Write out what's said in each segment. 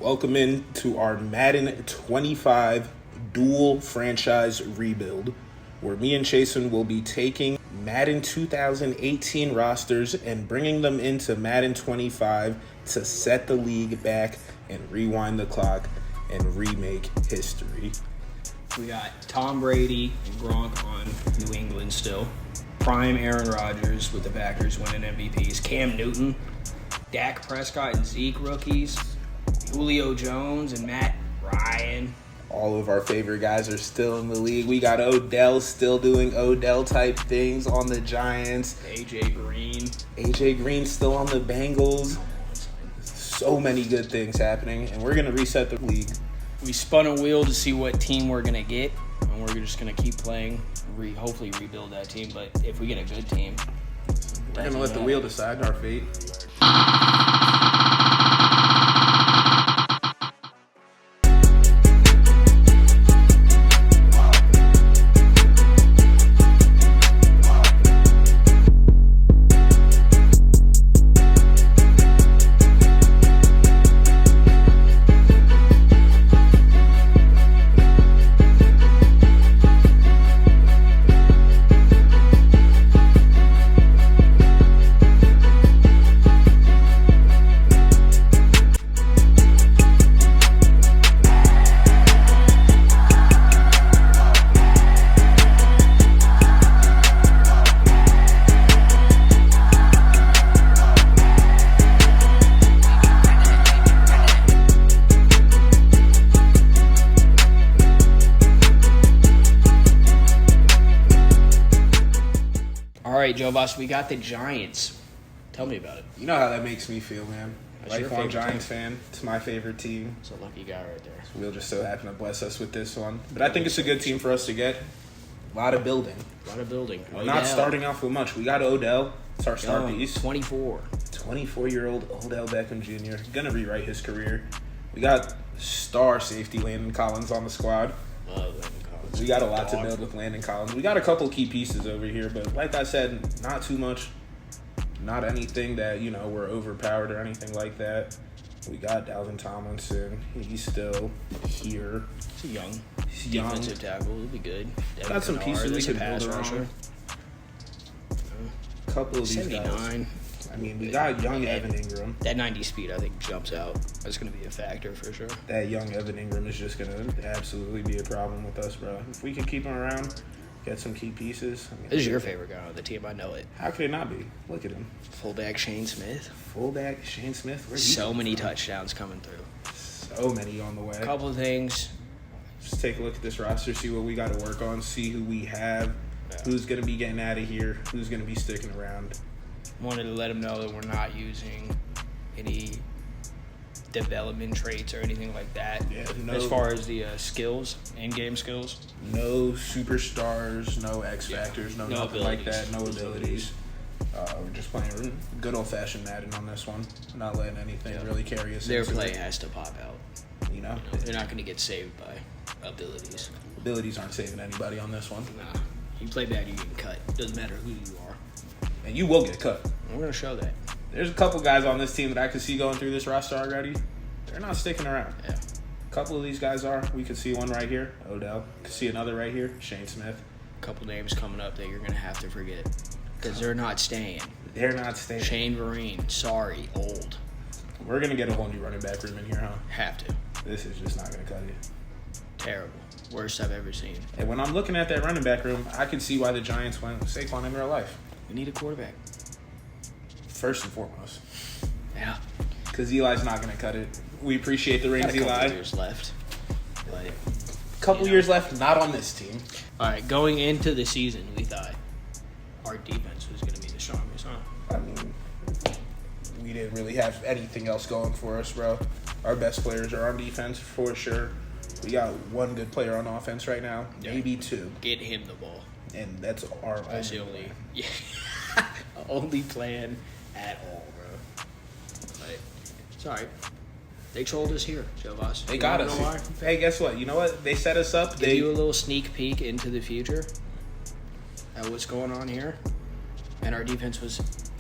Welcome in to our Madden 25 dual franchise rebuild, where me and Chasen will be taking Madden 2018 rosters and bringing them into Madden 25 to set the league back and rewind the clock and remake history. We got Tom Brady and Gronk on New England still. Prime Aaron Rodgers with the Packers winning MVPs. Cam Newton, Dak Prescott and Zeke rookies. Julio Jones and Matt Ryan. All of our favorite guys are still in the league. We got Odell still doing Odell-type things on the Giants. AJ Green. AJ Green still on the Bengals. So many good things happening, and we're going to reset the league. We spun a wheel to see what team we're going to get, and we're just going to keep playing, hopefully rebuild that team. But if we get a good team, we're going to let the wheel decide our fate. All right, Joe Boss, we got the Giants. Tell me about it. You know how that makes me feel, man. That's your Lifelong favorite Giants fan. It's my favorite team. It's a lucky guy right there. We'll just so happen to bless us with this one. But I think it's a good team for us to get. A lot of building. A lot of building. We're not starting off with much. We got Odell. It's our star piece. 24. 24-year-old Odell Beckham Jr. Gonna rewrite his career. We got star safety Landon Collins on the squad. Love Landon Collins. We got a lot to build with Landon Collins. We got a couple key pieces over here, but like I said, not too much. Not anything that, we're overpowered or anything like that. We got Dalvin Tomlinson. He's still here. It's a young He's young. defensive tackle. It'll be good. Got some pieces we can build around. A couple of these 79. guys. I mean, we got young Evan Ingram. That 90 speed, I think, jumps out. That's going to be a factor for sure. That young Evan Ingram is just going to absolutely be a problem with us, bro. If we can keep him around, get some key pieces. This is your favorite guy on the team. I know it. How could it not be? Look at him. Fullback Shane Smith. Fullback Shane Smith. Where'd he So come many from? touchdowns coming through. So many on the way. A couple of things. Just take a look at this roster, see what we got to work on, see who we have, who's going to be getting out of here, who's going to be sticking around. Wanted to let him know that we're not using any development traits or anything like that. Yeah, as far as the skills, in-game skills. No superstars, no X factors, no nothing like that, no abilities. We're just playing good old-fashioned Madden on this one, not letting anything really carry us. Their into play it. has to pop out. They're not going to get saved by abilities. Abilities aren't saving anybody on this one. Nah. You play bad, you get cut. Doesn't matter who you are. And you will get cut. We're going to show that. There's a couple guys on this team that I could see going through this roster already. They're not sticking around. Yeah. A couple of these guys are. We could see one right here, Odell. Could see another right here, Shane Smith. A couple names coming up that you're going to have to forget because they're not staying. They're not staying. Shane Vereen, sorry, old. We're going to get a whole new running back room in here, huh? Have to. This is just not going to cut it. Terrible. Worst I've ever seen. And when I'm looking at that running back room, I can see why the Giants went with Saquon in real life. We need a quarterback. First and foremost. Yeah. Because Eli's not going to cut it. We appreciate the rings, Got a couple Eli. years left. But, Couple years left, not on this team. All right, going into the season, we thought our defense was going to be the strongest, huh? I mean, we didn't really have anything else going for us, bro. Our best players are on defense for sure. We got one good player on offense right now, maybe two. Get him the ball. And that's our That's the only, only plan at all, bro. But it's all right. They trolled us here, Joe Voss. They got us. Hey, guess what? You know what? They set us up. Give you a little sneak peek into the future at what's going on here. And our defense was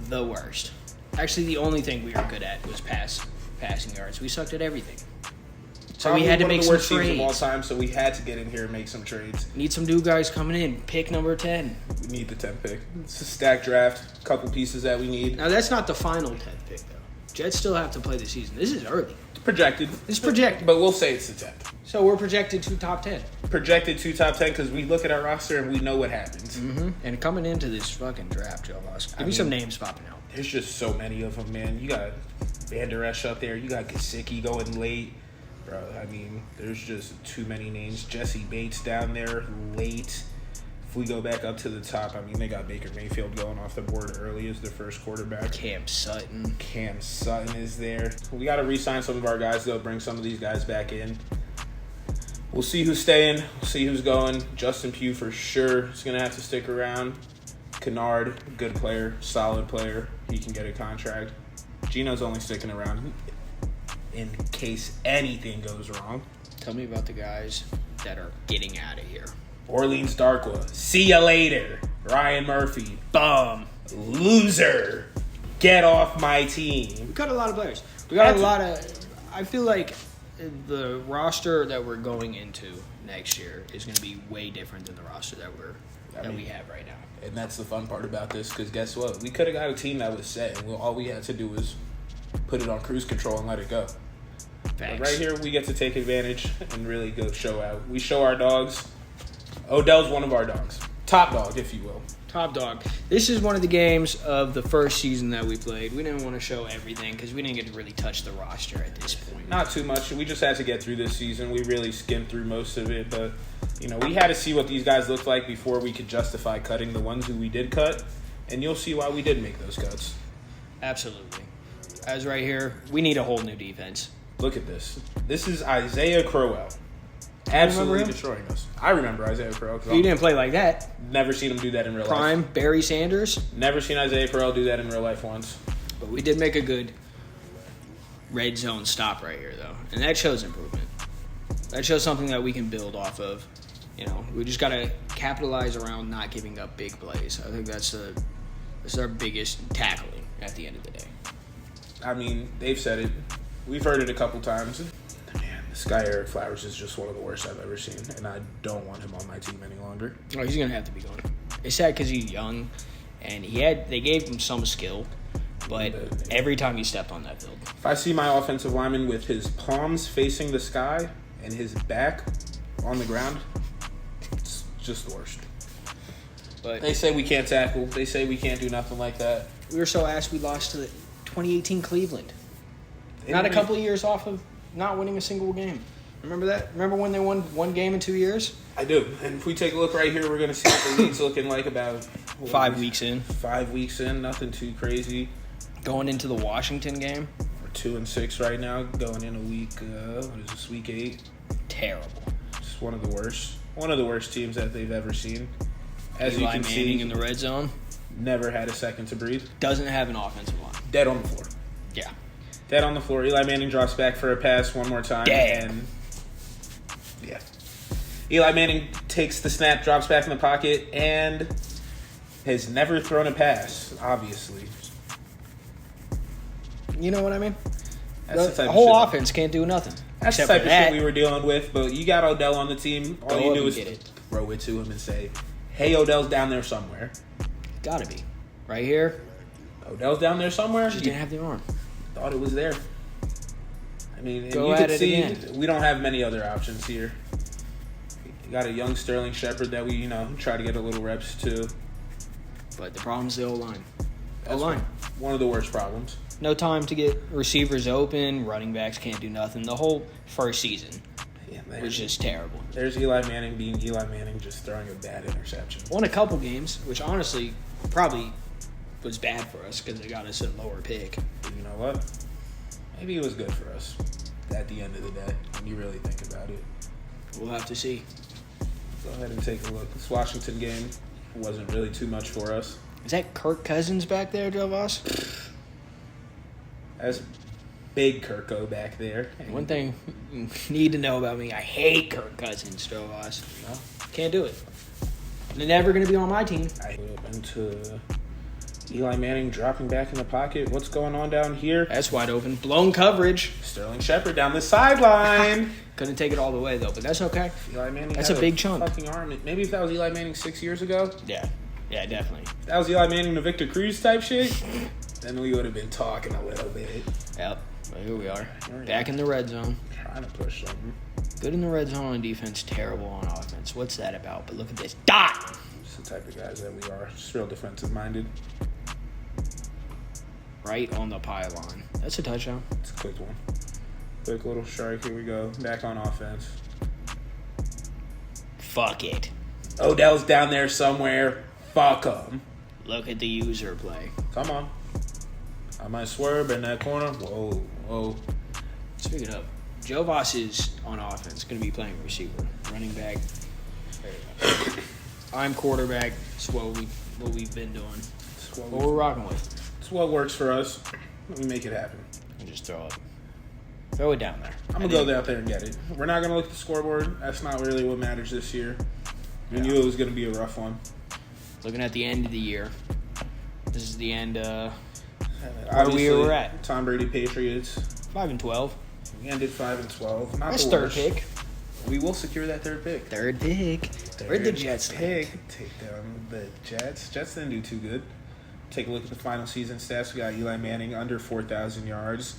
the worst. Actually, the only thing we were good at was pass passing yards. We sucked at everything. So Probably we had to one of make the some worst teams of all trades. time, so we had to get in here and make some trades. Need some new guys coming in. Pick number 10. We need the 10th pick. It's a stacked draft. Couple pieces that we need. Now, that's not the final 10th pick, though. Jets still have to play the season. This is early. It's projected. It's projected. But we'll say it's the 10th. So we're projected to top 10. Projected to top 10 because we look at our roster and we know what happens. Mm-hmm. And coming into this fucking draft, Joe Voss, give me some names popping out. There's just so many of them, man. You got Van Der Esch up there. You got Gesicki going late. Bro, I mean, there's just too many names. Jesse Bates down there late. If we go back up to the top, I mean, they got Baker Mayfield going off the board early as their first quarterback. Cam Sutton is there. We got to re-sign some of our guys, though, bring some of these guys back in. We'll see who's staying. We'll see who's going. Justin Pugh for sure is going to have to stick around. Kennard, good player, solid player. He can get a contract. Gino's only sticking around in case anything goes wrong. Tell me about the guys that are getting out of here. Orleans Darkwa. See ya later. Ryan Murphy. Bum. Loser. Get off my team. We got a lot of players. We got a lot of... I feel like the roster that we're going into next year is going to be way different than the roster that we have right now. And that's the fun part about this, because guess what? We could have got a team that was set, and all we had to do was put it on cruise control and let it go. But right here, we get to take advantage and really go show out. We show our dogs. Odell's one of our dogs. Top dog, if you will. Top dog. This is one of the games of the first season that we played. We didn't want to show everything because we didn't get to really touch the roster at this point. Not too much. We just had to get through this season. We really skimmed through most of it. But, we had to see what these guys looked like before we could justify cutting the ones who we did cut. And you'll see why we did make those cuts. Absolutely. As right here, we need a whole new defense. Look at this. This is Isaiah Crowell. Absolutely destroying us. I remember Isaiah Crowell. He didn't play like that. Never seen him do that in real life. Prime Barry Sanders. Never seen Isaiah Crowell do that in real life once. But we did make a good red zone stop right here, though. And that shows improvement. That shows something that we can build off of. We just got to capitalize around not giving up big plays. I think that's our biggest tackling at the end of the day. I mean, they've said it. We've heard it a couple times. Man, this guy Eric Flowers is just one of the worst I've ever seen, and I don't want him on my team any longer. Oh, he's gonna have to be gone. It's sad because he's young, and they gave him some skill, but every time he stepped on that field. If I see my offensive lineman with his palms facing the sky and his back on the ground, it's just the worst. But they say we can't tackle. They say we can't do nothing like that. We were so asked we lost to the 2018 Cleveland. Not a couple of years off of not winning a single game. Remember that? Remember when they won one game in 2 years? I do. And if we take a look right here, we're going to see what the league's looking like about 5 weeks in. 5 weeks in, nothing too crazy. Going into the Washington game. We're 2-6 right now, going in a week, week 8. Terrible. Just one of the worst. One of the worst teams that they've ever seen. As Eli you can Manning see, in the red zone. Never had a second to breathe. Doesn't have an offensive line. Dead on the floor. Yeah. Dead on the floor. Eli Manning drops back for a pass one more time. Damn. And yeah. Eli Manning takes the snap, drops back in the pocket, and has never thrown a pass, obviously. You know what I mean? That's The whole offense can't do nothing. That's the type of shit we were dealing with, but you got Odell on the team. All you do is throw it to him and say, hey, Odell's down there somewhere. Gotta be. Right here. Odell's down there somewhere. Just didn't have the arm. Thought it was there. I mean, and Go you at can it see again. we don't have many other options here. You got a young Sterling Shepard that we, try to get a little reps to. But the problem's the O-line. That's O-line. one of the worst problems. No time to get receivers open. Running backs can't do nothing. The whole first season was just terrible. There's Eli Manning being Eli Manning, just throwing a bad interception. Won a couple games, which honestly probably was bad for us because they got us a lower pick. You know what? Maybe it was good for us at the end of the day when you really think about it. We'll have to see. Go ahead and take a look. This Washington game wasn't really too much for us. Is that Kirk Cousins back there, Joe Voss? That's big Kirko back there. One thing you need to know about me, I hate Kirk Cousins, Joe Voss. Can't do it. They're never going to be on my team. I put up into Eli Manning dropping back in the pocket. What's going on down here? That's wide open. Blown coverage. Sterling Shepard down the sideline. Couldn't take it all the way, though, but that's okay. Eli Manning That's had a big chunk. Fucking arm. Maybe if that was Eli Manning 6 years ago. Yeah, definitely. If that was Eli Manning to Victor Cruz type shit, then we would have been talking a little bit. Yep. But here we are. Back in the red zone. Trying to push something. Good in the red zone on defense, terrible on offense. What's that about? But look at this. Dot! It's the type of guys that we are. Just real defensive-minded. Right on the pylon. That's a touchdown. It's a quick one. Quick little strike. Here we go. Back on offense. Fuck it. Odell's down there somewhere. Fuck him. Look at the user play. Come on. I might swerve in that corner. Whoa. Let's pick it up. Joe Voss is on offense. Going to be playing receiver. Running back. There you go. I'm quarterback. That's what we've been doing. What we're rocking with. It's what works for us. Let me make it happen. And just throw it. Throw it down there. I'm going to go out there and get it. We're not going to look at the scoreboard. That's not really what matters this year. We knew it was going to be a rough one. Looking at the end of the year. This is the end where Obviously, we were at. Tom Brady Patriots. 5-12. We ended 5-12. Not That's the third worst. pick. We will secure that third pick. Third pick. Where'd the Jets pick? Take down the Jets. Jets didn't do too good. Take a look at the final season stats. We got Eli Manning under 4,000 yards.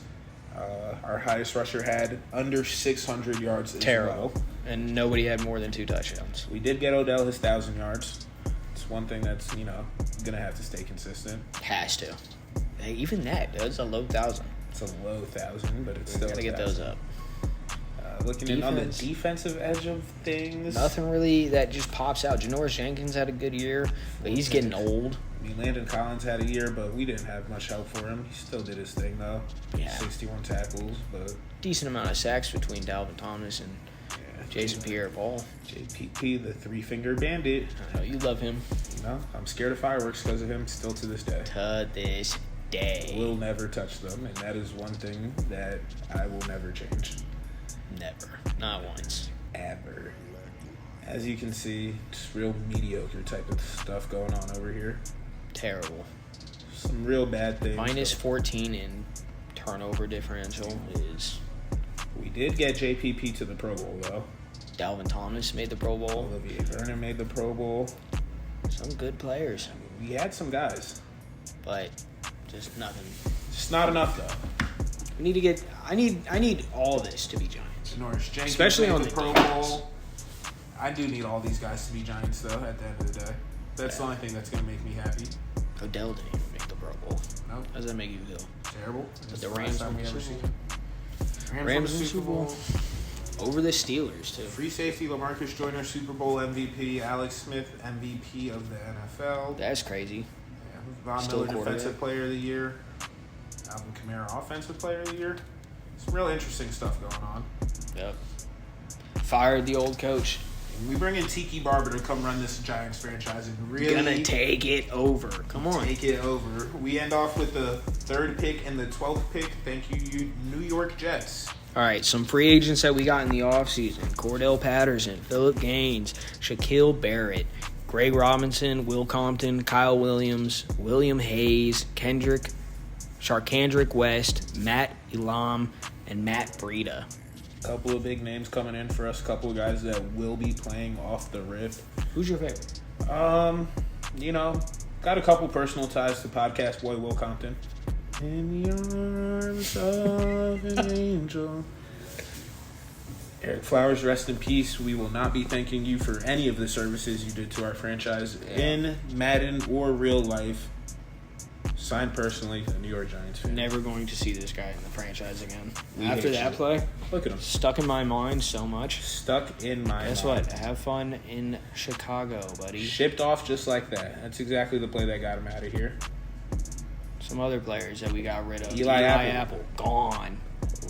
Our highest rusher had under 600 yards as Terrible. well. And nobody had more than 2 touchdowns. We did get Odell his 1,000 yards. It's one thing that's, going to have to stay consistent. Has to. Hey, even that, that's a low 1,000. It's a low 1,000, but it's We still gotta get 1,000. those up. Looking in on the defensive edge of things. Nothing really that just pops out. Janoris Jenkins had a good year, but he's getting old. I mean, Landon Collins had a year, but we didn't have much help for him. He still did his thing, though. Yeah. 61 tackles, but... Decent amount of sacks between Dalvin Thomas and Jason Pierre-Paul. JPP, the three-finger bandit. I know you love him. I'm scared of fireworks because of him still to this day. To this day. We'll never touch them, and that is one thing that I will never change. Never. Not once. Ever. As you can see, just real mediocre type of stuff going on over here. Terrible. Some real bad things. Minus 14 in turnover differential is... We did get JPP to the Pro Bowl, though. Dalvin Thomas made the Pro Bowl. Olivier Vernon made the Pro Bowl. Some good players. I mean, we had some guys. But just nothing. Just not enough, though. We need to get... I need all this to be Giants. Norris Jenkins Especially made on the Pro Bowl. I do need all these guys to be Giants, though, at the end of the day. That's the only thing that's going to make me happy. Odell didn't even make the Pro Bowl. Nope. How does that make you feel? Terrible. But the Rams won the Super Bowl. Rams Rams won the in the Super Bowl. Over the Steelers, too. Free safety Lamarcus Joyner, Super Bowl MVP. Alex Smith, MVP of the NFL. That's crazy. Yeah. Von Still Miller, quarterback. Defensive Player of the Year. Alvin Kamara, Offensive Player of the Year. Some real interesting stuff going on. Yep. Fired the old coach. We bring in Tiki Barber to come run this Giants franchise and really Gonna take it over. Come on. take it over. We end off with the 3rd pick and the 12th pick. Thank you, New York Jets. All right, some free agents that we got in the offseason. Cordell Patterson, Phillip Gaines, Shaquille Barrett, Greg Robinson, Will Compton, Kyle Williams, William Hayes, Sharkandrick West, Matt Elam, and Matt Breida. Couple of big names coming in for us. Couple of guys that will be playing off the rip. Who's your favorite? Got a couple personal ties to podcast boy Will Compton. In the arms of an angel. Eric Flowers, rest in peace. We will not be thanking you for any of the services you did to our franchise in Madden or real life. Signed personally, a New York Giants fan. Never going to see this guy in the franchise again. We After hate that you. play, Look at him. stuck in my mind so much. Stuck in my Guess mind. what? Have fun in Chicago, buddy. Shipped off just like that. That's exactly the play that got him out of here. Some other players that we got rid of. Eli Apple, gone.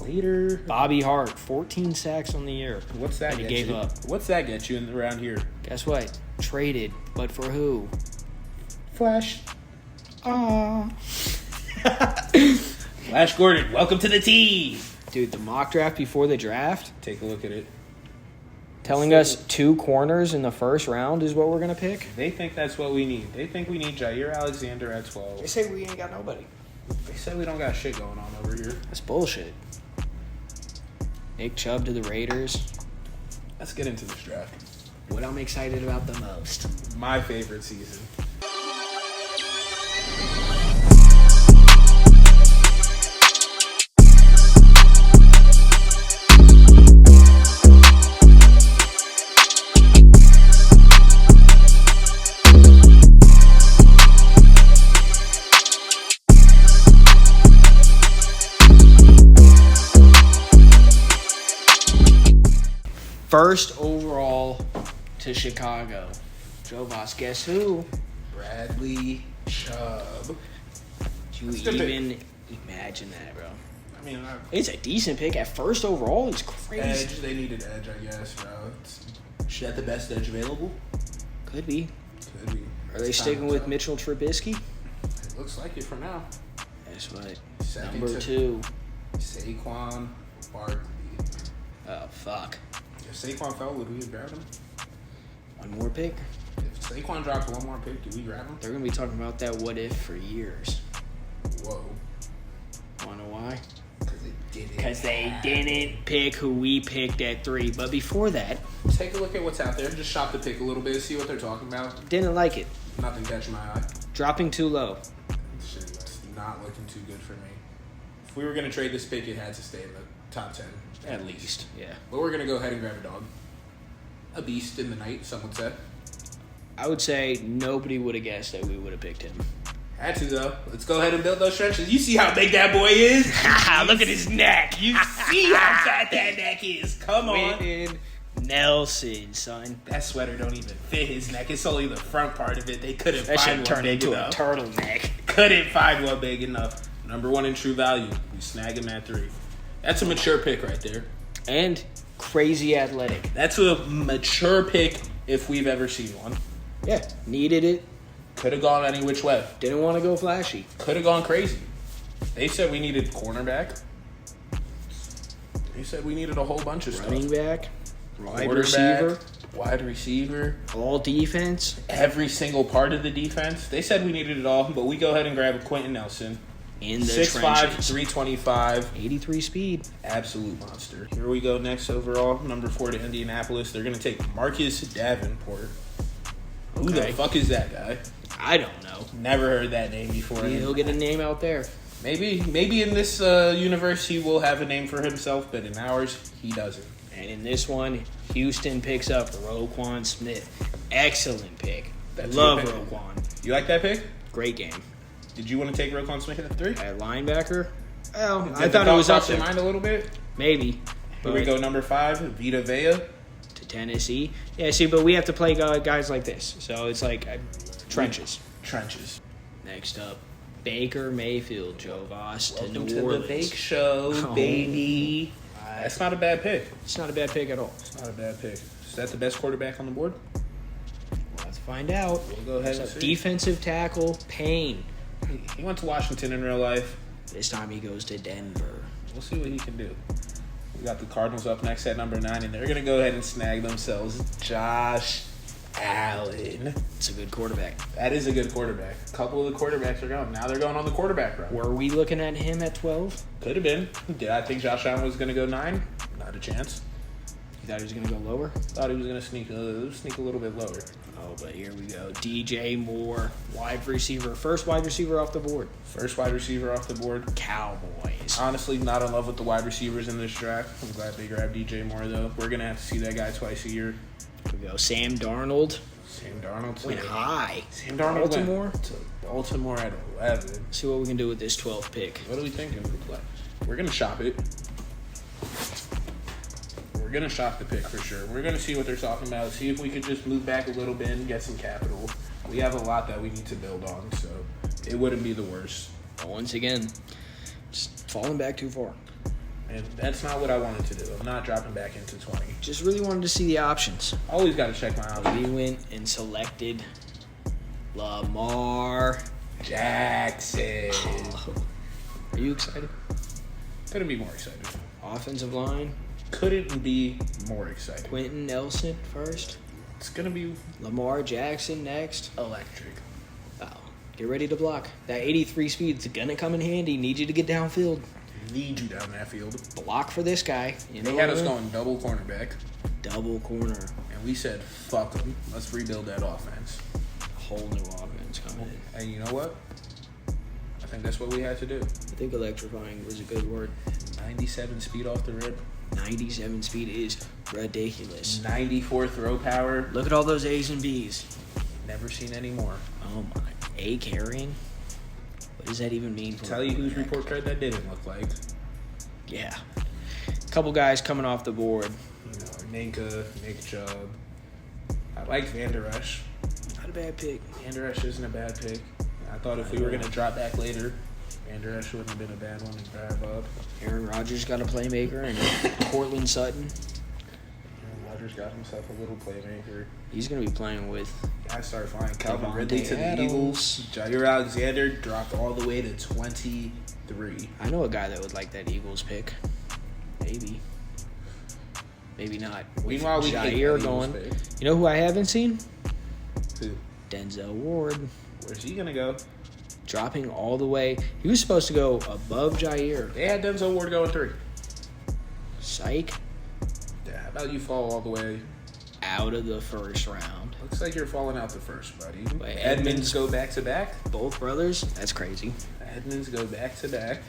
Later. Bobby Hart, 14 sacks on the year. What's that And he get gave you? up. What's that get you around here? Guess what? Traded, but for who? Flash. Ah. Flash Gordon, welcome to the team. Dude, the mock draft before the draft, Take a look at it. Telling us 2 corners in the first round is what we're going to pick? They think that's what we need. They think we need Jair Alexander at 12. They say we ain't got nobody. They said we don't got shit going on over here. That's bullshit. Nick Chubb to the Raiders. Let's get into this draft. What I'm excited about the most. My favorite season. First overall to Chicago. Joe Voss, guess who? Bradley Chubb. Do you even imagine that, bro? I mean, It's a decent pick. At first overall, it's crazy. edge. They needed edge, I guess, bro. Is that the best edge available? Could be. Could be. Are they sticking with Mitchell Trubisky? It looks like it for now. That's what. Second Number to 2. Saquon Barkley. Oh, fuck. If Saquon fell, would we have grabbed him? One more pick? If Saquon dropped one more pick, do we grab him? They're going to be talking about that what if for years. Whoa. Want to know why? Because They didn't pick who we picked at 3. But before that, Take a look at what's out there. Just shop the pick a little bit, see what they're talking about. didn't like it. Nothing catching my eye. Dropping too low. Shit, that's not looking too good for me. If we were going to trade this pick, it had to stay in the top 10. At least. Yeah. But we're going to go ahead and grab a dog. A beast in the night, some would say. I would say nobody would have guessed that we would have picked him. Had to, though. Let's go ahead and build those trenches. You see how big that boy is? Look at his neck. You see how fat that neck is. Come on. Quentin Nelson, son. That sweater don't even fit his neck. It's only the front part of it. They couldn't That find should one turn big into enough. a turtleneck. Couldn't find one big enough. Number 1 in true value. We snag him at 3. That's a mature pick right there. And crazy athletic. That's a mature pick if we've ever seen one. Yeah. Needed it. Could have gone any which way. Didn't want to go flashy. Could have gone crazy. They said we needed cornerback. They said we needed a whole bunch of Running stuff. back. Wide Quarterback, receiver. wide receiver, All defense. every single part of the defense. They said we needed it all, but we go ahead and grab Quentin Nelson. In the 6'5", trenches. 325. 83 speed. Absolute monster. Here we go next overall. Number 4 to Indianapolis. They're going to take Marcus Davenport. Who the Okay. fuck is that guy? I don't know. Never heard that name before. He'll get a name out there. Maybe in this universe he will have a name for himself, but in ours he doesn't. And in this one, Houston picks up Roquan Smith. Excellent pick. That's Love your pick. Roquan. You like that pick? Great game. Did you want to take Roquan Smith at 3? At linebacker, well, Did I the thought it was thought up cross your there. mind a little bit? Maybe. Here we But go, number 5, Vita Vea. to Tennessee. Yeah, see, but we have to play guys like this. So it's like trenches. Trenches. Next up, Baker Mayfield, Joe Voss to Welcome New to Orleans. the Bake Show, Oh. baby. That's not a bad pick. It's not a bad pick at all. It's not a bad pick. Is that the best quarterback on the board? We'll have to find out. We'll go ahead and Next up, see. defensive tackle, Payne. He went to Washington in real life. This time he goes to Denver. We'll see what he can do. We got the Cardinals up next at number 9, and they're going to go ahead and snag themselves Josh Allen. It's a good quarterback. That is a good quarterback. A couple of the quarterbacks are going. Now they're going on the quarterback run. Were we looking at him at 12? Could have been. Did I think Josh Allen was going to go 9? Not a chance. You thought he was going to go lower? Thought he was going to sneak a little bit lower. Oh, but here we go. DJ Moore, wide receiver. First wide receiver off the board. First wide receiver off the board. Cowboys. Honestly, not in love with the wide receivers in this draft. I'm glad they grabbed DJ Moore, though. We're going to have to see that guy twice a year. Here we go. Sam Darnold. Sam Darnold. Went high. Sam Darnold Baltimore. went to Baltimore at 11. See what we can do with this 12th pick. What are we thinking? We're going to shop it. We're going to shop the pick for sure. We're going to see what they're talking about. See if we could just move back a little bit and get some capital. We have a lot that we need to build on, so it wouldn't be the worst. But once again, just falling back too far. And that's not what I wanted to do. I'm not dropping back into 20. Just really wanted to see the options. Always got to check my options. We went and selected Lamar Jackson. Are you excited? Couldn't be more excited. Offensive line, Couldn't be more exciting. Quentin Nelson first. It's going to be Lamar Jackson next. electric. Oh, get ready to block. That 83 speed's going to come in handy. Need you to get downfield. Need you down that field. Block for this guy. They had us going double cornerback. Double corner. And we said, fuck them. Let's rebuild that offense. Whole new offense coming in. And you know what? I think that's what we had to do. I think electrifying was a good word. 97 speed off the rip. 97 speed is ridiculous. 94 throw power. Look at all those A's and B's. Never seen any more. Oh my. A carrying? What does that even mean? Tell you whose report card that didn't look like. Yeah. Couple guys coming off the board. You know, Ninka, Nick Chubb. I liked Van Der Esch. Not a bad pick. Van Der Esch isn't a bad pick. I thought if we were going to drop back later, Van Der Esch wouldn't have been a bad one to grab up. Aaron Rodgers got a playmaker, and Cortland Sutton. Aaron Rodgers got himself a little playmaker. He's going to be playing with Guys started flying. Calvin Devontae Ridley to the Adams. Eagles. Jair Alexander dropped all the way to 23. I know a guy that would like that Eagles pick. Maybe. Maybe not. Meanwhile, we hate Jair that going. Eagles pick. You know who I haven't seen? Who? Denzel Ward. Where's he going to go? Dropping all the way. He was supposed to go above Jair. They had Denzel Ward going 3. Psych. Yeah, how about you fall all the way? Out of the first round. Looks like you're falling out the first, buddy. Wait, Edmonds go back to back. Both brothers? That's crazy. Edmonds go back to back.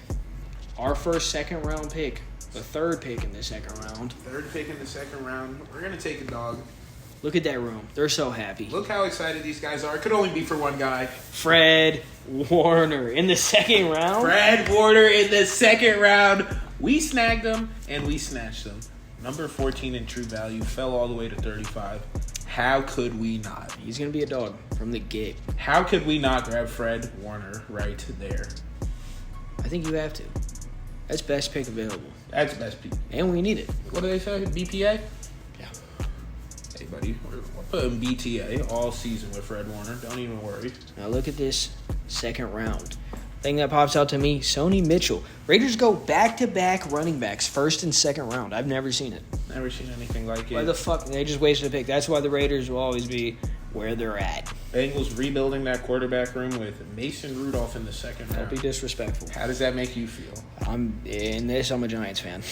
Our first second round pick. The third pick in the second round. Third pick in the second round. We're going to take a dog. Look at that room. They're so happy. Look how excited these guys are. It could only be for one guy. Fred Warner in the second round. Fred Warner in the second round. We snagged him and we snatched him. Number 14 in true value. Fell all the way to 35. How could we not? He's going to be a dog from the get. How could we not grab Fred Warner right there? I think you have to. That's best pick available. That's best pick. And we need it. What do they say? BPA? Yeah. Hey, buddy. We're putting BTA all season with Fred Warner. Don't even worry. Now look at this second round. Thing that pops out to me, Sony Mitchell. Raiders go back-to-back running backs, first and second round. I've never seen it. Never seen anything like it. Why the fuck? They just wasted a pick. That's why the Raiders will always be where they're at. Bengals rebuilding that quarterback room with Mason Rudolph in the second Don't be round. disrespectful. How does that make you feel? I'm a Giants fan.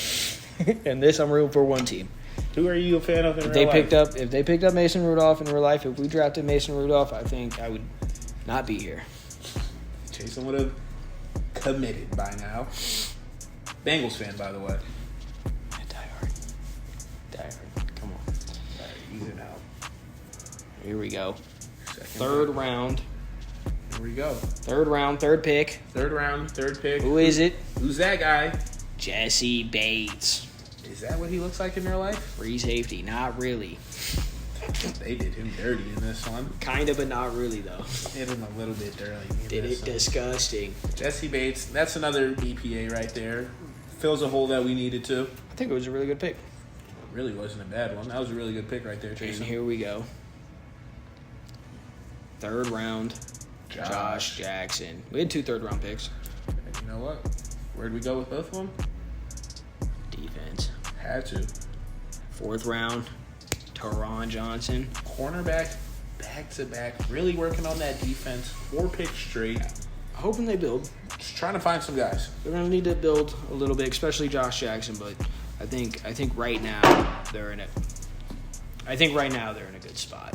In this, I'm rooting for one team. Who are you a fan of in If real life? they picked up Mason Rudolph in real life, if we drafted Mason Rudolph, I think I would not be here. Jason would have committed by now. Bengals fan, by the way. Die hard. Come on. All right, ease it out. Here we go. Second Third round. Here we go. Third round, third pick. Third round, third pick. Who is it? Who's that guy? Jesse Bates. Is that what he looks like in real life? Free safety. Not really. They did him dirty in this one. Kind of, but not really, though. Did him a little bit dirty. in Did this it one. disgusting. Jesse Bates, that's another BPA right there. Fills a hole that we needed to. I think it was a really good pick. It really wasn't a bad one. That was a really good pick right there, And Jason. here we go. Third round, Josh Jackson. We had 2 third-round picks. And you know what? Where'd we go with both of them? Defense. Had to. Fourth round, Teron Johnson. Cornerback, back-to-back. Really working on that defense. 4 picks straight. Hoping they build. Just trying to find some guys. They're gonna need to build a little bit, especially Josh Jackson. But I think right now they're in it. I think right now they're in a good spot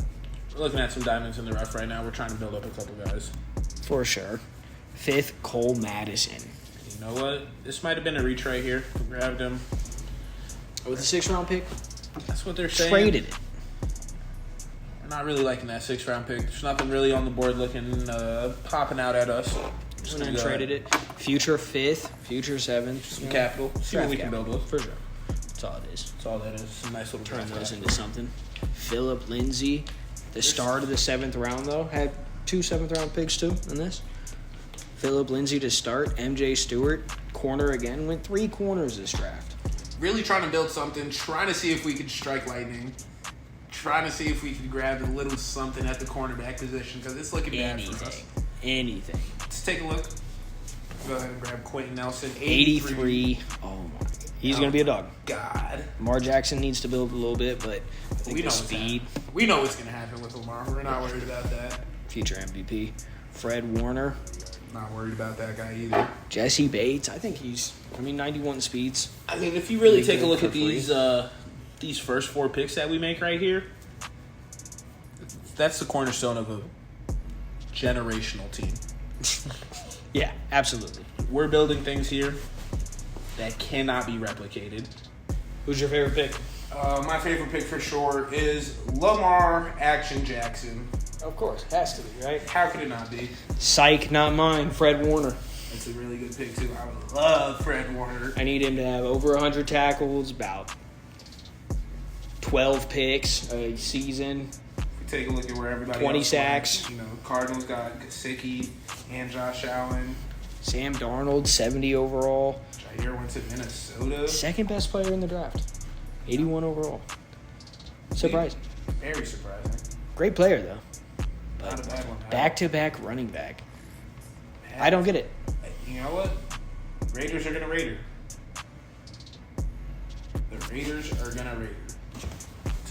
We're looking at some diamonds in the rough right now. We're trying to build up a couple guys. for sure. Fifth, Cole Madison You know what? This might have been a reach right here. We grabbed him. with a 6th-round pick. That's what they're saying. Traded it. We're not really liking that 6th-round pick. There's nothing really on the board looking popping out at us. Just And gonna then go traded it. Future 5th, future 7th. some capital. See what Draft we can capital, build with. for sure. That's all it is. That's all that is. Some nice little Turn draft those capital. into something. Philip Lindsay, the start of the 7th round, though, had 2 7th-round picks, too, in this. Philip Lindsay to start. MJ Stewart, corner again. Went 3 corners this draft. Really trying to build something. Trying to see if we could strike lightning. Trying to see if we could grab a little something at the cornerback position because it's looking bad for us. Anything. Let's take a look. Go ahead and grab Quentin Nelson. 83. Oh, my. He's going to be a dog. God. Lamar Jackson needs to build a little bit, but I think the speed. We know what's going to happen with Lamar. We're not worried about that. Future MVP. Fred Warner. Not worried about that guy either. Jesse Bates. I think 91 speeds. I mean, if you really take a look at these first 4 picks that we make right here, that's the cornerstone of a generational team. Yeah, absolutely. We're building things here that cannot be replicated. Who's your favorite pick? My favorite pick for sure is Lamar Action Jackson. Of course, has to be, right? How could it not be? Psych, not mine. Fred Warner. That's a really good pick, too. I love Fred Warner. I need him to have over 100 tackles, about 12 picks a season. If we take a look at where everybody 20 else sacks. Went, Cardinals got Gesicki and Josh Allen. Sam Darnold, 70 overall. Jair went to Minnesota. Second best player in the draft. 81 overall. Surprising. Very surprising. Great player, though. Not a bad one. Back-to-back running back. I don't get it. You know what? Raiders are going to Raider. The Raiders are going to Raider.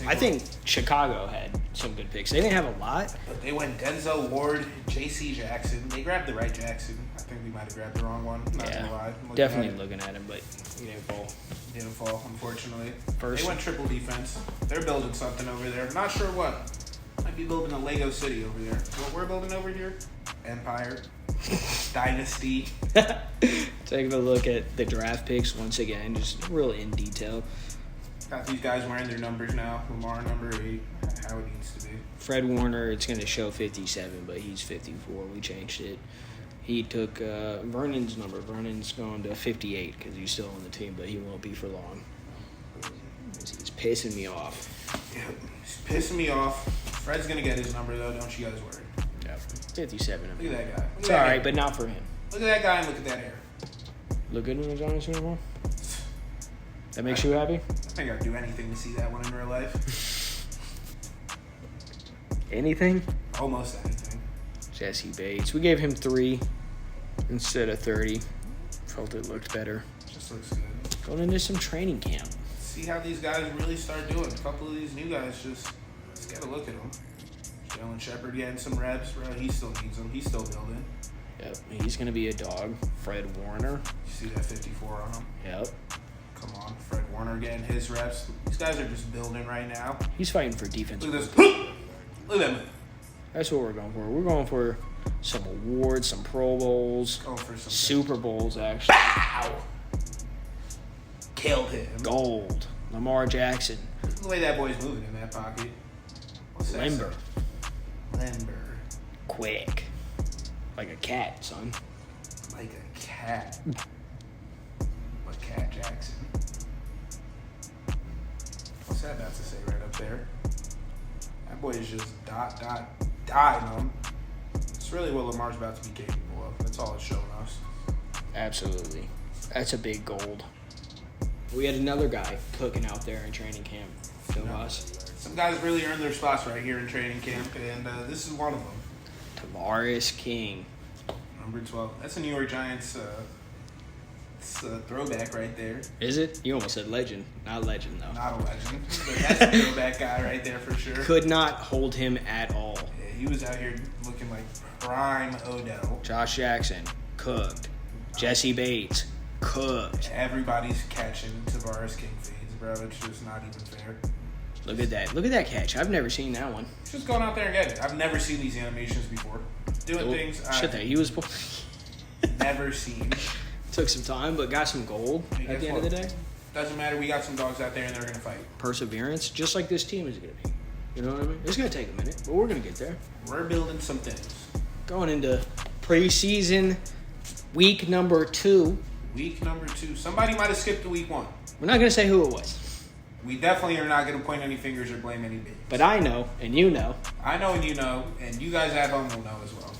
I think Chicago had some good picks. They didn't have a lot. But they went Denzel Ward, J.C. Jackson. They grabbed the right Jackson. I think we might have grabbed the wrong one. Not gonna lie. Definitely looking at him, but he didn't fall. Didn't fall, unfortunately. First. They went triple defense. They're building something over there. Not sure what. Might be building a Lego city over there. What we're building over here? Empire. Dynasty. Taking a look at the draft picks once again, just real in detail. Got these guys wearing their numbers now. Lamar number 8, how it needs to be. Fred Warner, it's going to show 57, but he's 54. We changed it. He took Vernon's number. Vernon's going to 58 because he's still on the team, but he won't be for long. He's pissing me off. Yep, he's pissing me off. Fred's going to get his number, though. Don't you guys worry. Yeah, 57. Look at that guy. It's all right, but not for him. Look at that guy and look at that hair. Look good in the Giants uniform? That makes you happy? I think I'd do anything to see that one in real life. Anything? Almost anything. Jesse Bates. We gave him 3 instead of 30. Felt it looked better. Just looks good. Going into some training camp. See how these guys really start doing. A couple of these new guys just gotta look at them. Jalen Shepard getting some reps, bro. He still needs them. He's still building. Yep, he's going to be a dog. Fred Warner. You see that 54 on him? Yep. Come on, Fred Warner getting his reps. These guys are just building right now. He's fighting for defense. Look at this. Look at that. That's what we're going for. We're going for some awards, some Pro Bowls, Going for some Super Bowls, actually. Bow! Killed him. Gold. Lamar Jackson. The way that boy's moving in that pocket. What's that? Limber. Limber. Quick. Like a cat, son. Like a cat. What Cat Jackson? What's that about to say right up there? That boy is just dying on him. It's really what Lamar's about to be capable of. That's all it's showing us. Absolutely. That's a big gold. We had another guy cooking out there in training camp. Phil Moss. Some guys really earned their spots right here in training camp, and this is one of them. Tavares King. Number 12. That's a New York Giants it's a throwback right there. Is it? You almost said legend. Not legend, though. Not a legend, but that's a throwback guy right there for sure. Could not hold him at all. Yeah, he was out here looking like prime Odell. Josh Jackson, cooked. Jesse Bates, cooked. Everybody's catching Tavares King feeds, bro. It's just not even fair. Look at that. Look at that catch. I've never seen that one. Just going out there and getting it. I've never seen these animations before. Doing things Shit, that he was never seen. Took some time, but got some gold at the end of the day. Doesn't matter. We got some dogs out there and they're going to fight. Perseverance, just like this team is going to be. You know what I mean? It's going to take a minute, but we're going to get there. We're building some things. Going into preseason week number 2. Week number 2. Somebody might have skipped the week 1. We're not going to say who it was. We definitely are not going to point any fingers or blame any babies. But I know, and you know. I know and you know, and you guys at home will know as well.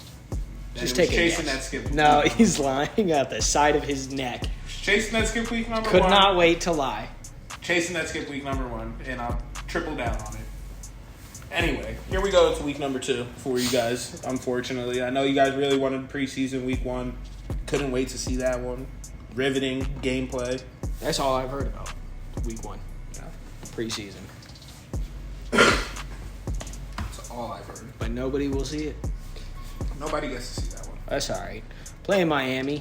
Just take a chasing guess. that skip. No, he's lying at the side of his neck. Chasing that skip week number 1. Could not wait to lie. Chasing that skip week number 1, and I'll triple down on it. Anyway, here we go to week number 2 for you guys, unfortunately. I know you guys really wanted preseason week 1. Couldn't wait to see that one. Riveting gameplay. That's all I've heard about week 1. Yeah. Preseason. That's all I've heard. But nobody will see it. Nobody gets to see that one. That's all right. Playing Miami.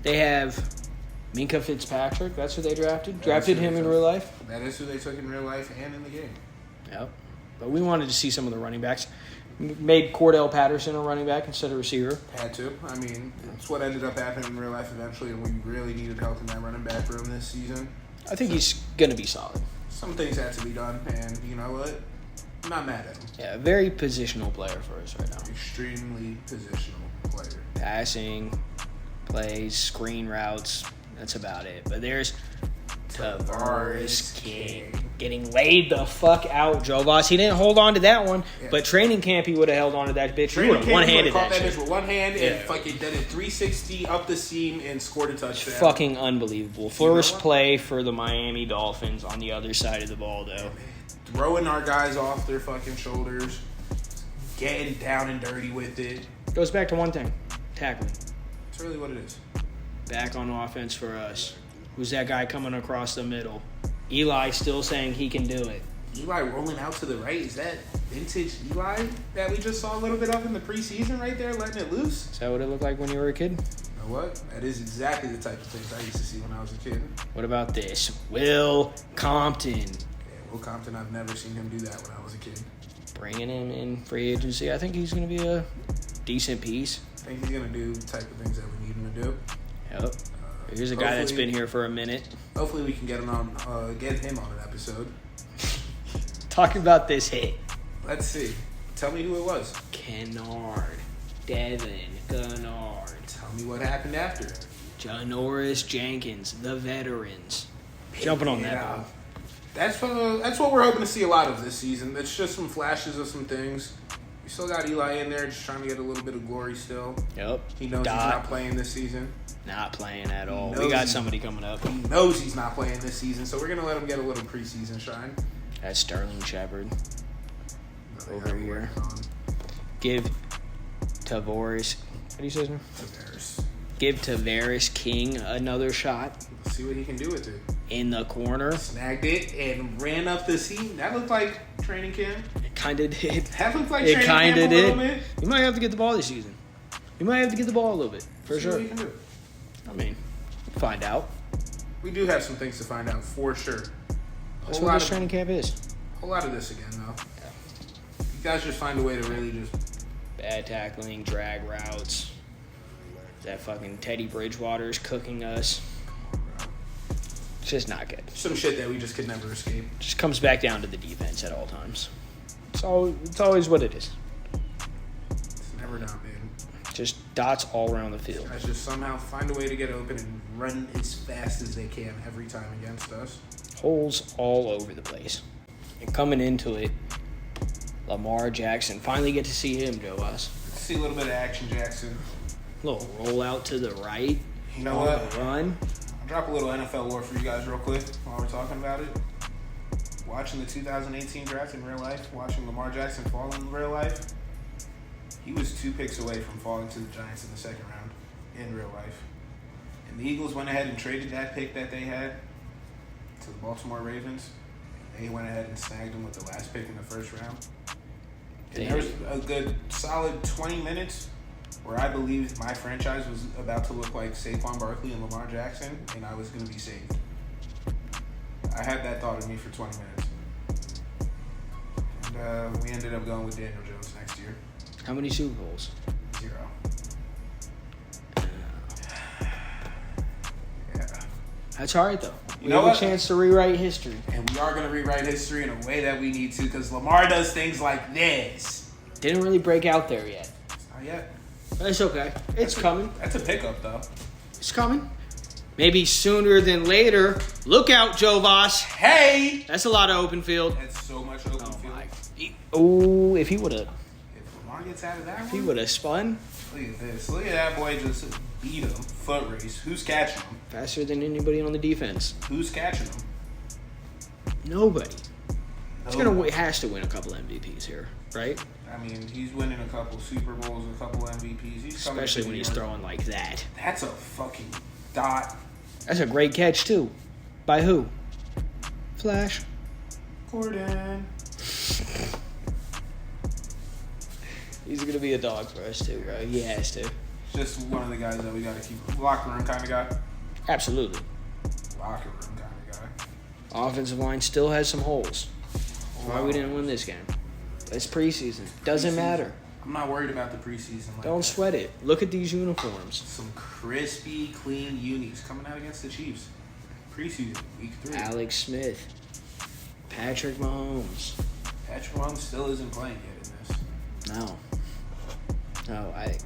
They have Minka Fitzpatrick. That's who they drafted. Drafted him in real life. That is who they took in real life and in the game. Yep. But we wanted to see some of the running backs. Made Cordell Patterson a running back instead of receiver. Had to. I mean, it's what ended up happening in real life eventually, and we really needed help in that running back room this season. I think he's going to be solid. Some things had to be done, and you know what? I'm not mad at him. Yeah, very positional player for us right now. Extremely positional player. Passing, plays, screen routes. That's about it. But there's Tavares King getting laid the fuck out, Joe Voss. He didn't hold on to that one, but training camp he would have held on to that bitch. He would have one-handed that shit. Bitch with one hand and fucking did it 360 up the seam and scored a touchdown. Fucking unbelievable. First play for the Miami Dolphins on the other side of the ball, though. Throwing our guys off their fucking shoulders, getting down and dirty with it. Goes back to one thing, tackling. That's really what it is. Back on offense for us. Who's that guy coming across the middle? Eli still saying he can do it. Eli rolling out to the right. Is that vintage Eli that we just saw a little bit of in the preseason right there, letting it loose? Is that what it looked like when you were a kid? You know what? That is exactly the type of things I used to see when I was a kid. What about this? Will Compton. Yeah, Will Compton, I've never seen him do that when I was a kid. Bringing him in free agency. I think he's going to be a decent piece. I think he's going to do the type of things that we need him to do. Yep. Here's a guy that's been here for a minute. Hopefully we can get him on an episode. Talking about this hit. Let's see. Tell me who it was. Kennard. Devin Kennard. Tell me what happened after. Janoris Jenkins, the veterans. Jumping on that one. That's what we're hoping to see a lot of this season. It's just some flashes of some things. We still got Eli in there just trying to get a little bit of glory still. Yep. He knows he's not playing this season. Not playing at all. We got somebody coming up. He knows he's not playing this season, so we're going to let him get a little preseason shine. That's Sterling Shepard over here. Give Tavares. How do you say his name? Tavares. Give Tavares King another shot. Let's see what he can do with it. In the corner. Snagged it and ran up the seam. That looked like training camp. It kind of did. That looked like training camp a little bit. You might have to get the ball this season. You might have to get the ball a little bit. For sure. What you can do. I mean, find out. We do have some things to find out for sure. That's what this training camp is. A whole lot of this again, though. Yeah. You guys just find a way to really just... Bad tackling, drag routes. That fucking Teddy Bridgewater's cooking us. It's just not good. Some shit that we just could never escape. Just comes back down to the defense at all times. It's always what it is. It's never not been. Just dots all around the field. Guys just somehow find a way to get open and run as fast as they can every time against us. Holes all over the place. And coming into it, Lamar Jackson. Finally get to see him, Joe West. See a little bit of action, Jackson. Little roll out to the right. You know what? Run. I'll drop a little NFL lore for you guys real quick while we're talking about it. Watching the 2018 draft in real life, watching Lamar Jackson fall in real life, he was 2 picks away from falling to the Giants in the second round in real life. And the Eagles went ahead and traded that pick that they had to the Baltimore Ravens. They went ahead and snagged him with the last pick in the first round. And there was a good solid 20 minutes where I believed my franchise was about to look like Saquon Barkley and Lamar Jackson, and I was going to be saved. I had that thought in me for 20 minutes. And we ended up going with Daniel Jones next year. How many Super Bowls? 0. Yeah. That's all right, though. We know have what? a chance to rewrite history. And we are going to rewrite history in a way that we need to, because Lamar does things like this. Didn't really break out there yet. Not yet. That's okay. It's coming. That's a pickup, though. It's coming. Maybe sooner than later. Look out, Joe Voss. Hey! That's a lot of open field. That's so much open field. Oh, if he would have. If Lamar gets out of that one. If he would have spun. Look at this. Look at that boy just beat him. Foot race. Who's catching him? Faster than anybody on the defense. Who's catching him? Nobody. Has to win a couple MVPs here, right? I mean, he's winning a couple Super Bowls, a couple MVPs. Especially when he's throwing like that. That's a fucking dot That's a great catch, too. By who? Flash. Gordon. He's going to be a dog for us, too, bro. He has to. Just one of the guys that we got to keep. Locker room kind of guy. Absolutely. Locker room kind of guy. Offensive line still has some holes. That's why we didn't win this game. It's preseason. Doesn't matter. I'm not worried about the preseason. Don't sweat it. Look at these uniforms. Some crispy, clean unis coming out against the Chiefs. Preseason, week 3. Alex Smith. Patrick Mahomes. Patrick Mahomes still isn't playing yet in this. No, I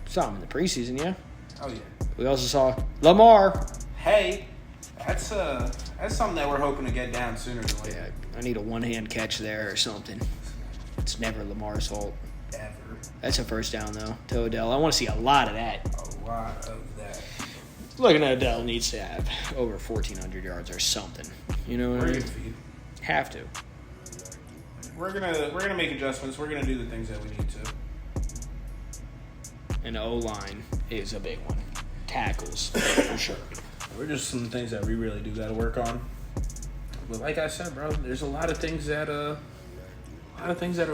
saw him in the preseason, yeah. Oh, yeah. We also saw Lamar. Hey, that's something that we're hoping to get down sooner than later. Yeah, I need a one-hand catch there or something. It's never Lamar's fault. Ever. That's a first down, though, to Odell. I want to see a lot of that. A lot of that. Looking at Odell needs to have over 1,400 yards or something. You know what I We're mean? gonna feed. Have to. We're gonna make adjustments. We're gonna do the things that we need to. And the O-line is a big one. Tackles, for sure. We're just some things that we really do got to work on. But like I said, bro, there's a lot of things that are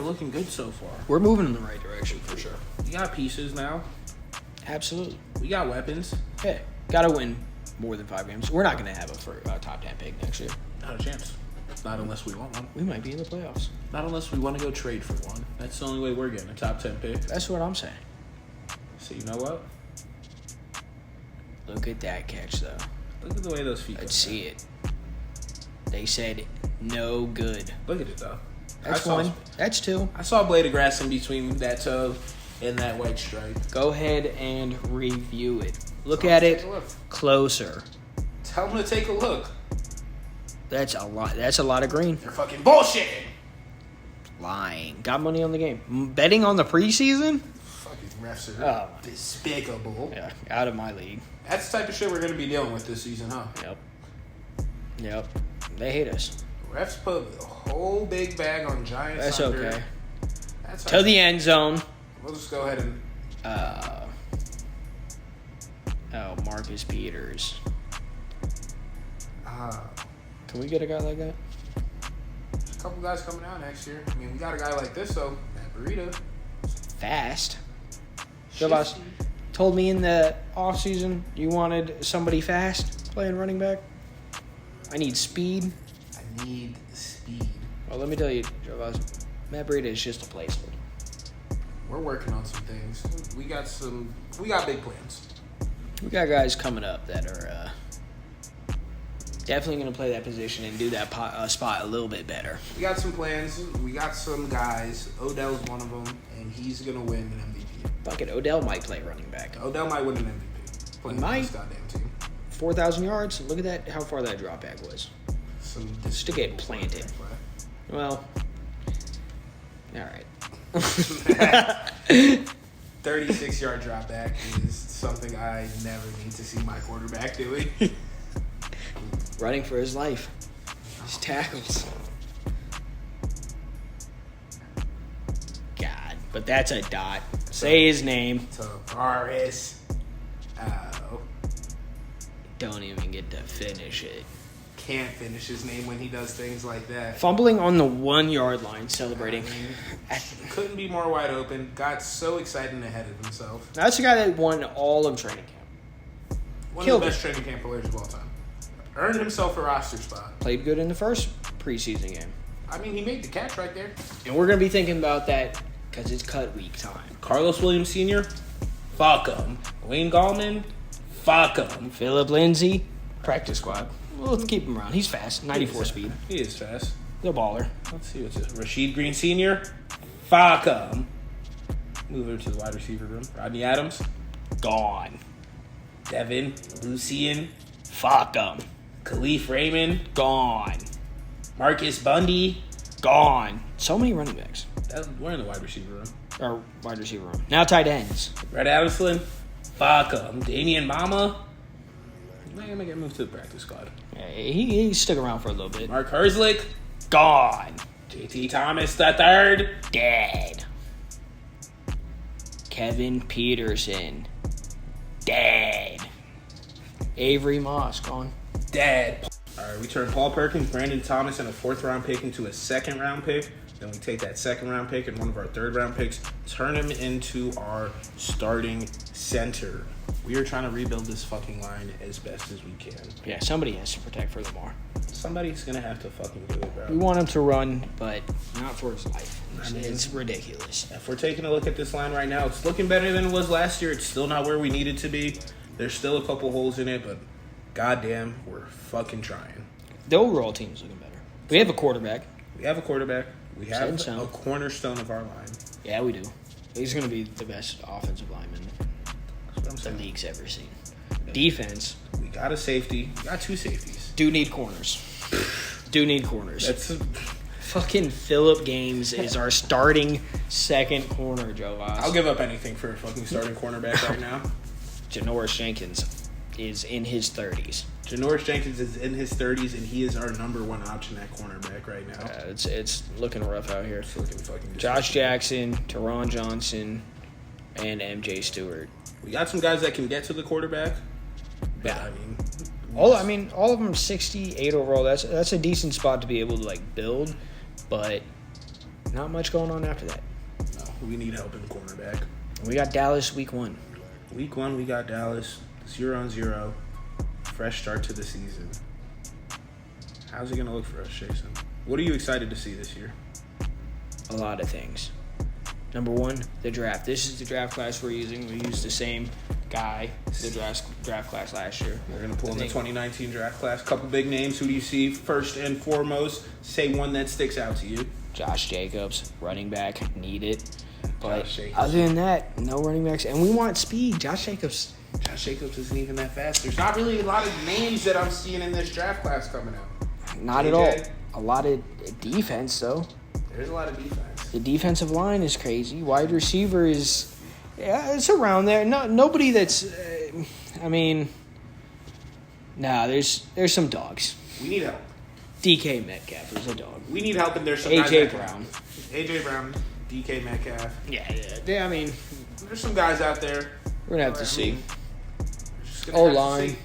looking good so far. We're moving in the right direction, for sure. We got pieces now. Absolutely. We got weapons. Hey, got to win more than 5 games. We're not going to have a top 10 pick next year. Not a chance. Not unless we want one. We might be in the playoffs. Not unless we want to go trade for one. That's the only way we're getting a top 10 pick. That's what I'm saying. So you know what? Look at that catch, though. Look at the way those feet. Let's see it. They said no good. Look at it though. That's one. That's 2. I saw a blade of grass in between that toe and that white stripe. Go ahead and review it. Look at it closer. Tell them to take a look. That's a lot. That's a lot of green. They're fucking bullshitting. Lying. Got money on the game. Betting on the preseason? Fucking refs are despicable. Yeah, out of my league. That's the type of shit we're going to be dealing with this season, huh? Yep. They hate us. Refs put a whole big bag on Giants. That's under. okay. That's To the end zone. We'll just go ahead and... Marcus Peters. Uh, Can we get a guy like that? There's a couple guys coming out next year. I mean, we got a guy like this, though. That burrito. Fast. Shabazz told me in the offseason you wanted somebody fast playing running back. I need speed. I need speed. Well, let me tell you, Shabazz, Matt Breida is just a placeholder. We're working on some things. We got big plans. We got guys coming up that are definitely going to play that position and do that spot a little bit better. We got some plans. We got some guys. Odell's one of them, and he's going to win an MVP. Fuck it, Odell might play running back. Odell might win an MVP. Playing Might. this goddamn team. 4,000 yards. Look at that, how far that drop back was. Just to get planted. Well, all right. 36-yard drop back is something I never need to see my quarterback doing. Running for his life. His tackles. God, but that's a dot. Say his name. Tavares. Oh. Don't even get to finish it. Can't finish his name when he does things like that. Fumbling on the 1 yard line, celebrating. Couldn't be more wide open. Got so excited and ahead of himself. That's the guy that won all of training camp. One Killed of the best training camp players of all time. Earned himself a roster spot. Played good in the first preseason game. I mean, he made the catch right there. And we're going to be thinking about that because it's cut week time. Carlos Williams Sr., fuck him. Wayne Gallman, fuck him. Philip Lindsay, practice squad. Well, let's keep him around. He's fast. 94 speed. He is fast. The baller. Let's see what's this. Rasheed Green Sr., fuck him. Move over to the wide receiver room. Rodney Adams, Gone. Devin Lucien, Fuck him. Khalif Raymond, Gone. Marcus Bundy. Gone. So many running backs. We're in the wide receiver room. Or wide receiver room. Now tight ends. Red Adamslin, fuck him. Damian Mama, he's not going to get moved to the practice squad. Yeah, he stuck around for a little bit. Mark Herzlich, Gone. JT Thomas III, Dead. Kevin Peterson. Dead. Avery Moss gone. Dad. All right, we turn Paul Perkins, Brandon Thomas, and a 4th-round pick into a 2nd-round pick. Then we take that 2nd-round pick and one of our 3rd-round picks, turn him into our starting center. We are trying to rebuild this fucking line as best as we can. Yeah, somebody has to protect for Lamar. Somebody's going to have to fucking do it, bro. We want him to run, but not for his life. It's ridiculous. If we're taking a look at this line right now, it's looking better than it was last year. It's still not where we need it to be. There's still a couple holes in it, but goddamn, we're fucking trying. The overall team's looking better. We have a quarterback. We have a quarterback. We have a cornerstone of our line. Yeah, we do. He's going to be the best offensive lineman the league's ever seen. Defense. We got a safety. We got 2 safeties. Do need corners. That's fucking Phillip Gaines is our starting 2nd corner, Joe Voss. I'll give up anything for a fucking starting cornerback right now. Janoris Jenkins is in his 30s. Janoris Jenkins is in his 30s, and he is our number 1 option at cornerback right now. It's looking rough out here. It's looking fucking Josh Jackson, Teron Johnson, and MJ Stewart. We got some guys that can get to the quarterback. Yeah. All of them 68 overall. That's a decent spot to be able to like build, but not much going on after that. No, we need help in the cornerback. We got Dallas week 1. Week 1, we got Dallas 0-0. Fresh start to the season. How's it gonna look for us, Jason? What are you excited to see this year? A lot of things. Number 1, the draft. This is the draft class we're using. We used the same guy, the draft class last year. We're going to pull in the 2019 draft class. Couple big names. Who do you see first and foremost? Say one that sticks out to you. Josh Jacobs, running back, need it. But other than that, no running backs. And we want speed. Josh Jacobs isn't even that fast. There's not really a lot of names that I'm seeing in this draft class coming out. Not at all. A lot of defense, though. There's a lot of defense. The defensive line is crazy. Wide receiver is, it's around there. Nobody that's, there's some dogs. We need help. DK Metcalf is a dog. We need help, and there's some AJ Brown. AJ Brown, DK Metcalf. Yeah. There's some guys out there. We're going to have to see. O-line.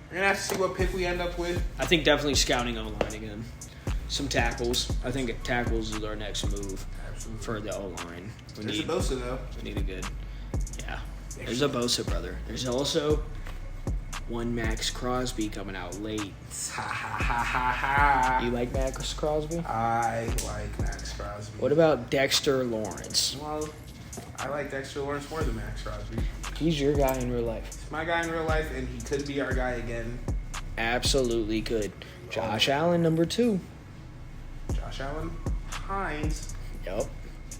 We're going to have to see what pick we end up with. I think definitely scouting O-line again. Some tackles. I think tackles is our next move. Absolutely. For the O-line. There's a Bosa, though. We need a good... Yeah. There's a Bosa, brother. There's also one Max Crosby coming out late. You like Max Crosby? I like Max Crosby. What about Dexter Lawrence? Well, I like Dexter Lawrence more than Max Crosby. He's your guy in real life. He's my guy in real life, and he could be our guy again. Absolutely could. Josh Allen, number 2. Josh Allen, Hines. Yep.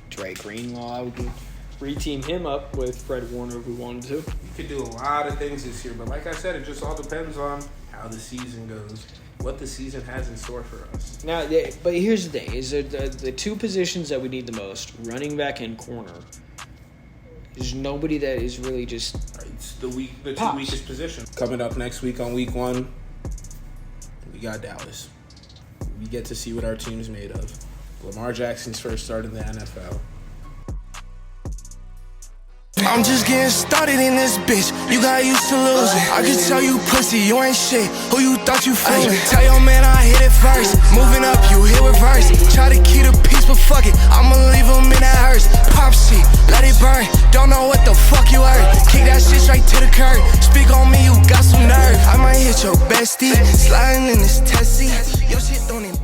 Dre Greenlaw. We can reteam him up with Fred Warner if we wanted to. You could do a lot of things this year, but like I said, it just all depends on how the season goes, what the season has in store for us. Now, but here's the thing: is the 2 positions that we need the most, running back and corner. There's nobody that is really just. It's the 2 weakest position. Coming up next week on week 1, we got Dallas. We get to see what our team's made of. Lamar Jackson's first start in the NFL. I'm just getting started in this bitch. You got used to losing. I can tell you pussy, you ain't shit. Who you thought you fooling? Tell your man I hit it first. Moving up, you hit reverse. Try to keep the peace, but fuck it. I'ma leave him in that hearse. Pop shit, let it burn. Don't know what the fuck you heard. Kick that shit straight to the curb. Speak on me, you got some nerve. I might hit your bestie. Sliding in this testy. Your shit don't even